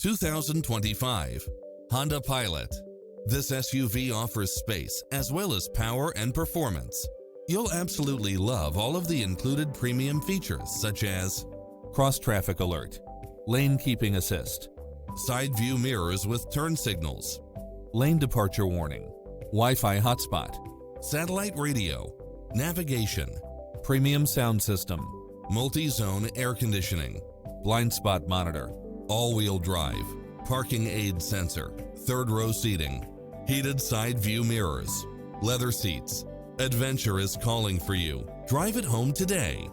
2025 Honda Pilot. This SUV offers space as well as power and performance. You'll absolutely love all of the included premium features such as cross-traffic alert, lane keeping assist, side view mirrors with turn signals, lane departure warning, Wi-Fi hotspot, satellite radio, navigation, premium sound system, multi-zone air conditioning, blind spot monitor, all-wheel drive, parking aid sensor, third row seating, heated side view mirrors, leather seats. Adventure is calling for you. Drive it home today.